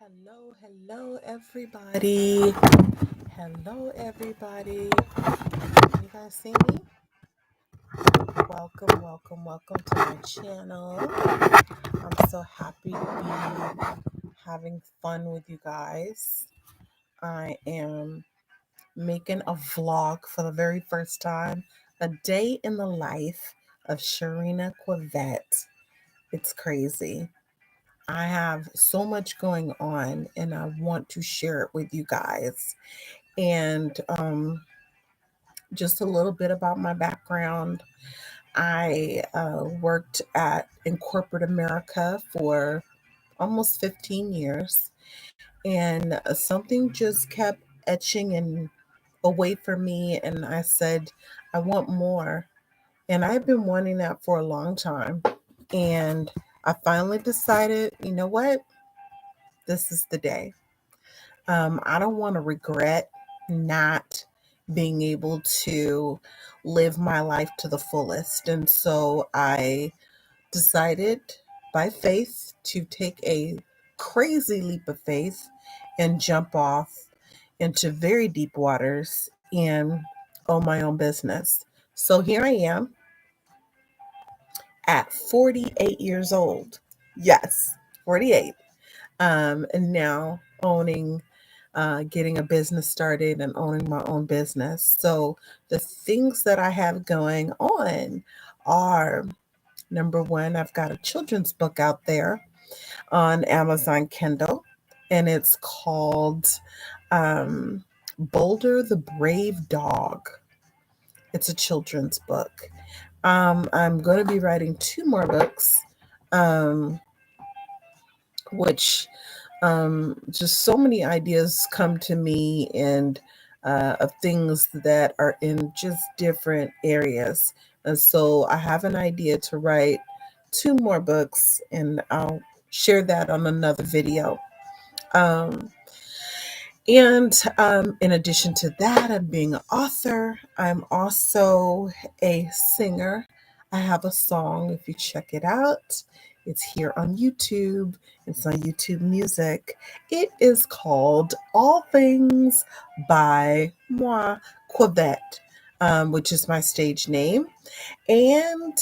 Hello, everybody. Hello, everybody. Can you guys see me? Welcome to my channel. I'm so happy to be having fun with you guys. I am making a vlog for the very first time, a day in the life of Sharina Quevette. It's crazy. I have so much going on and I want to share it with you guys. And just a little bit about my background. I worked in corporate America for almost 15 years, and something just kept etching and away from me, and I said, I want more. And I've been wanting that for a long time. And I finally decided, you know what? This is the day. I don't want to regret not being able to live my life to the fullest. And so I decided by faith to take a crazy leap of faith and jump off into very deep waters and own my own business. So here I am at 48 years old. Yes, 48. And now getting a business started and owning my own business. So the things that I have going on are number one, I've got a children's book out there on Amazon Kindle, and it's called Boulder the Brave Dog. It's a children's book. I'm going to be writing two more books, um, which just so many ideas come to me and of things that are in just different areas. And so I have an idea to write two more books, and I'll share that on another video. Um, and in addition to that, I'm being an author. I'm also a singer. I have a song, if you check it out. It's here on YouTube. It's on YouTube Music. It is called All Things by Moi Quevette, which is my stage name. And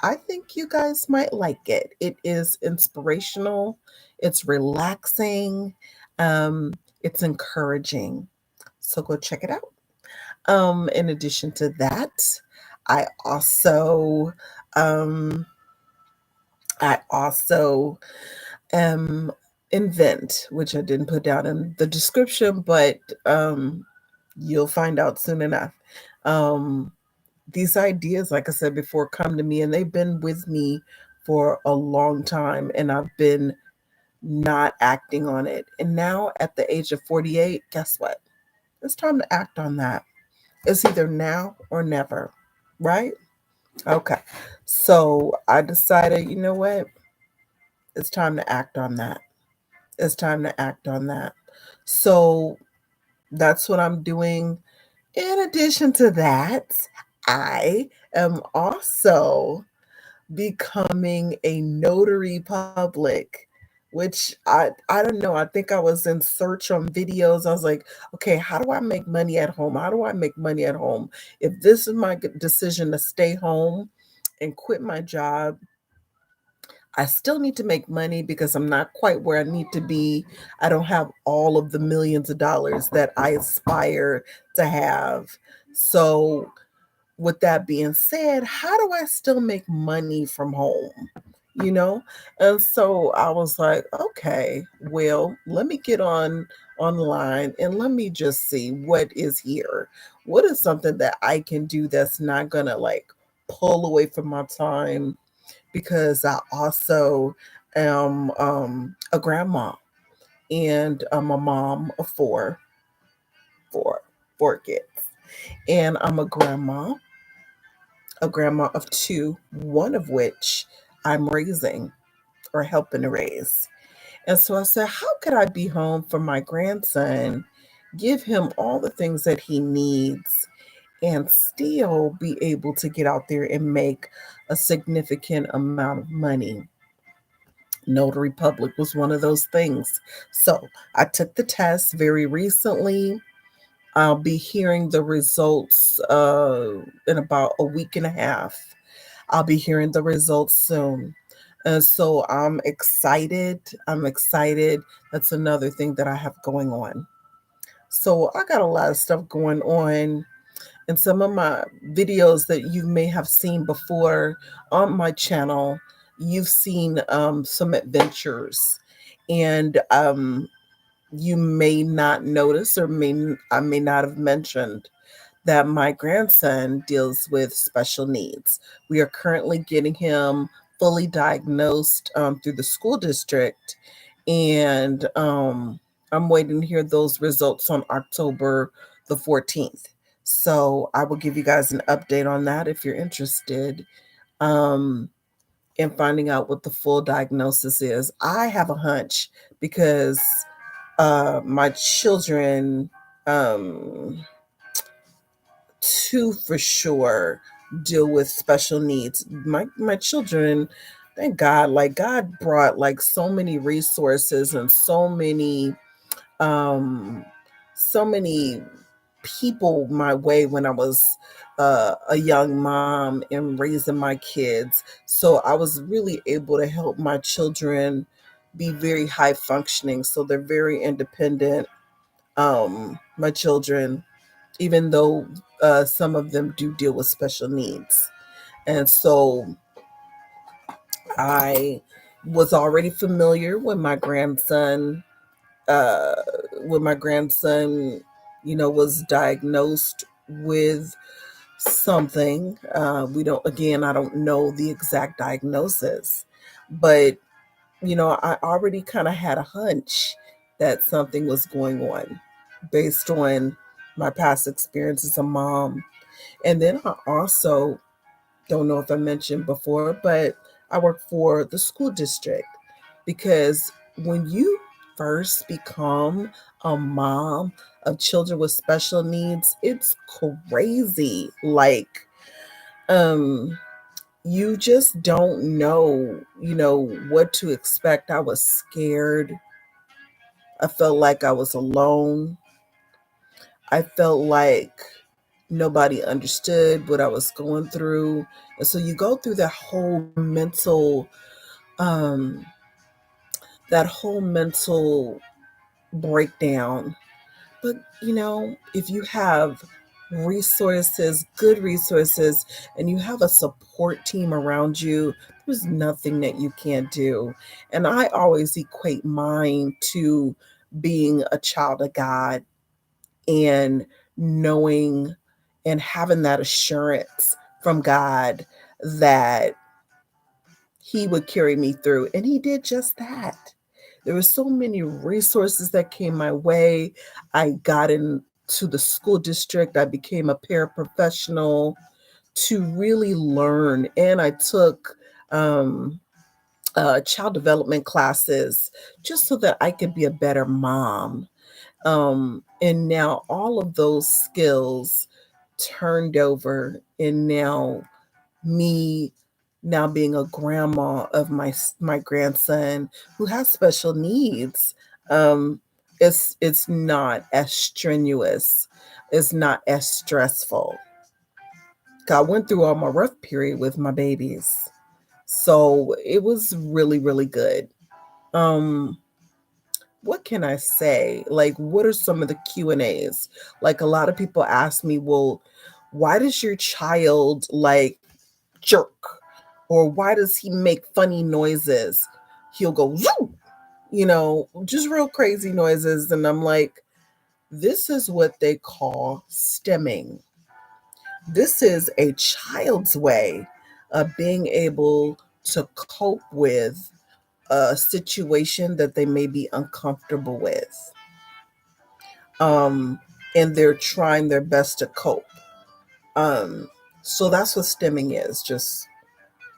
I think you guys might like it. It is inspirational, it's relaxing, it's encouraging. So go check it out. In addition to that, I also um, I also um, invent, which I didn't put down in the description, but you'll find out soon enough. Um, these ideas, like I said before, come to me and they've been with me for a long time, and I've been not acting on it. And now at the age of 48, guess what? It's time to act on that. It's either now or never, right? Okay. So I decided, you know what? It's time to act on that. It's time to act on that. So that's what I'm doing. In addition to that, I am also becoming a notary public, which I don't know. I think I was in search on videos. I was like, okay, how do I make money at home? How do I make money at home? If this is my decision to stay home and quit my job, I still need to make money because I'm not quite where I need to be. I don't have all of the millions of dollars that I aspire to have. So with that being said, how do I still make money from home? You know? And so I was like, okay, well, let me get online and let me just see what is here. What is something that I can do that's not gonna like pull away from my time, because I also am a grandma, and I'm a mom of four, four kids. And I'm a grandma of two, one of which I'm raising or helping to raise. And so I said, how could I be home for my grandson, give him all the things that he needs, and still be able to get out there and make a significant amount of money? Notary Public was one of those things. So I took the test very recently. I'll be hearing the results in about a week and a half. I'll be hearing the results soon. And so I'm excited. I'm excited. That's another thing that I have going on. So I got a lot of stuff going on. And some of my videos that you may have seen before on my channel, you've seen some adventures. And you may not notice, or I may not have mentioned that my grandson deals with special needs. We are currently getting him fully diagnosed through the school district, and I'm waiting to hear those results on October the 14th. So I will give you guys an update on that if you're interested um, in finding out what the full diagnosis is. I have a hunch because my children, um, two for sure, deal with special needs. My children, thank God, like God brought like so many resources and um so many people my way when I was a young mom and raising my kids. So I was really able to help my children be very high functioning. So they're very independent. My children, even though some of them do deal with special needs. And so I was already familiar uh, when my grandson, was diagnosed with something. We don't, again, I don't know the exact diagnosis, but, I already kind of had a hunch that something was going on based on my past experience as a mom. And then I also don't know if I mentioned before, but I work for the school district because when you first become a mom of children with special needs, it's crazy. Like, um, you just don't know, what to expect. I was scared. I felt like I was alone. I felt like nobody understood what I was going through. And so you go through um that whole mental breakdown. But if you have resources, good resources, and you have a support team around you, there's nothing that you can't do. And I always equate mine to being a child of God and knowing and having that assurance from God that He would carry me through. And He did just that. There were so many resources that came my way. I got into the school district, I became a paraprofessional to really learn. And I took child development classes just so that I could be a better mom. And now all of those skills turned over, and now me now being a grandma of my grandson who has special needs, um, it's not as strenuous, it's not as stressful. I went through all my rough period with my babies, so it was really really good. Um, what can I say? Like, what are some of the Q&As? Like, a lot of people ask me, well, why does your child like jerk? Or why does he make funny noises? He'll go, Zoo! Just real crazy noises. And I'm like, this is what they call stemming. This is a child's way of being able to cope with a situation that they may be uncomfortable with. Um, and they're trying their best to cope. Um, so that's what stemming is, just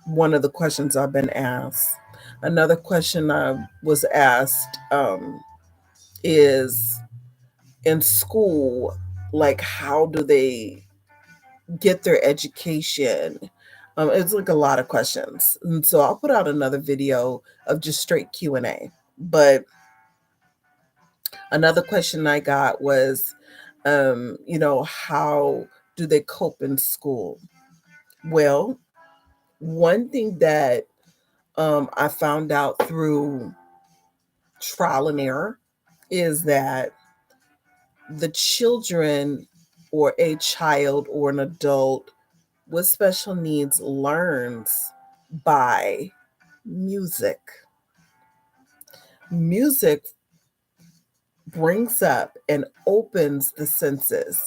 one of the questions I've been asked. Another question I was asked is in school, like, how do they get their education? It's like a lot of questions, and so I'll put out another video of just straight Q&A. But another question I got was, how do they cope in school? Well, one thing that I found out through trial and error is that the children or a child or an adult with special needs learns by music. Music brings up and opens the senses.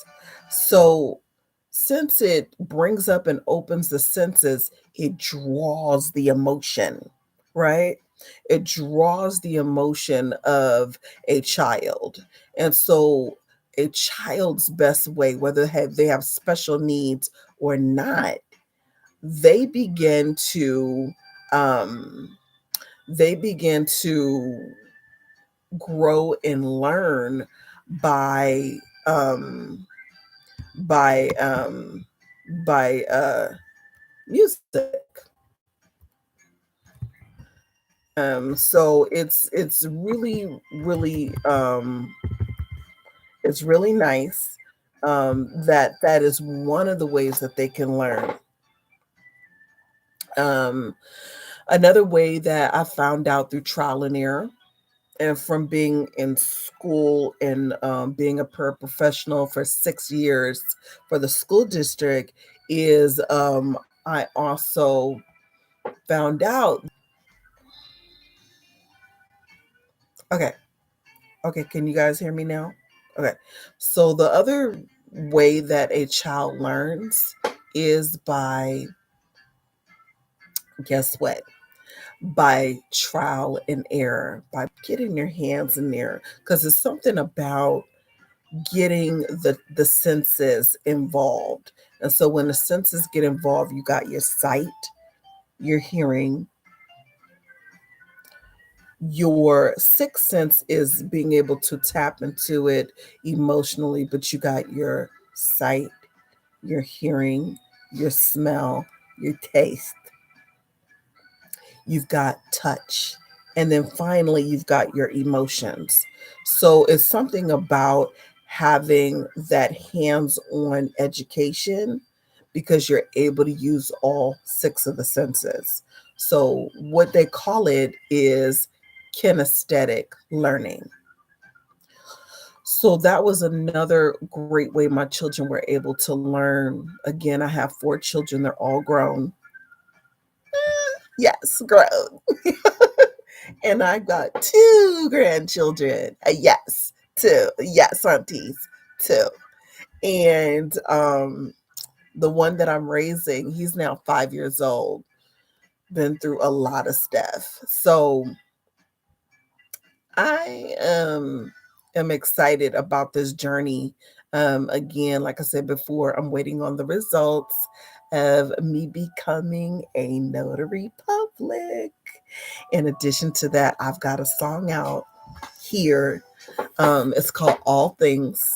So, since it brings up and opens the senses, it draws the emotion, right? It draws the emotion of a child. And so, a child's best way, whether they have special needs or not, they begin to um, they begin to grow and learn by um by um by music. So it's really nice, that is one of the ways that they can learn. um Another way that I found out through trial and error, and from being in school and being a paraprofessional for 6 years for the school district, is I also found out. Okay, okay, can you guys hear me now? Okay, so the other way that a child learns is by, guess what? By trial and error, by getting your hands in there, because it's something about getting the senses involved. And so when the senses get involved, you got your sight, your hearing, your sixth sense is being able to tap into it emotionally, but you got your sight, your hearing, your smell, your taste, you've got touch, and then finally you've got your emotions. So it's something about having that hands-on education, because you're able to use all six of the senses. So what they call it is kinesthetic learning. So that was another great way my children were able to learn. Again, I have 4 children, they're all grown. Yes, grown. And I got 2 grandchildren. Yes, two. Yes, aunties, two. And the one that I'm raising, he's now 5 years old. Been through a lot of stuff. So I am excited about this journey. Again, like I said before, I'm waiting on the results of me becoming a notary public. In addition to that, I've got a song out here. It's called All Things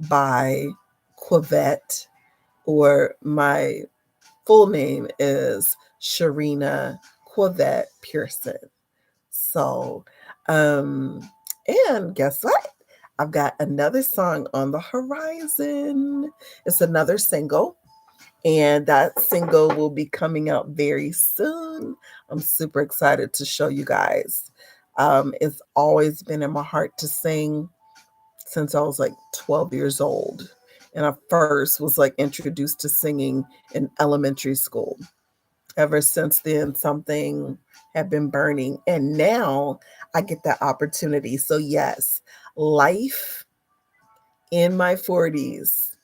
by Quevette, or my full name is Sharina Quevette Pearson. So, um, and guess what? I've got another song on the horizon. It's another single, and that single will be coming out very soon. I'm super excited to show you guys. It's always been in my heart to sing since I was like 12 years old. And I first was like introduced to singing in elementary school. Ever since then, something had been burning. And now I get that opportunity. So, yes, life in my 40s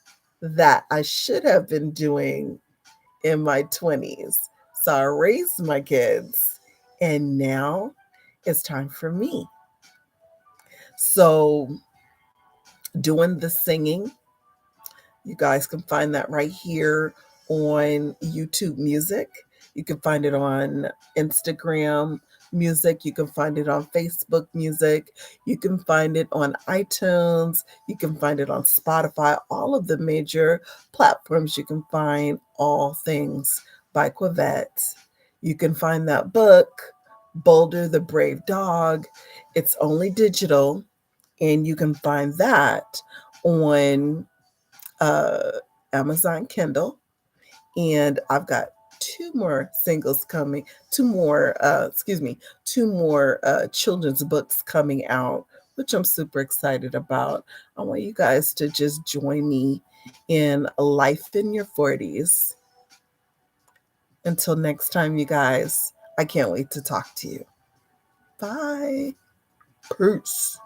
that I should have been doing in my 20s. So I raised my kids, and now it's time for me. So, doing the singing, you guys can find that right here on YouTube Music. You can find it on Instagram Music. You can find it on Facebook Music. You can find it on iTunes. You can find it on Spotify, all of the major platforms. You can find All Things by Quevette. You can find that book, Boulder the Brave Dog. It's only digital, and you can find that on uh, Amazon Kindle. And I've got two more singles coming, two more children's books coming out, which I'm super excited about. I want you guys to just join me in life in your 40s. Until next time, you guys, I can't wait to talk to you. Bye. Peace.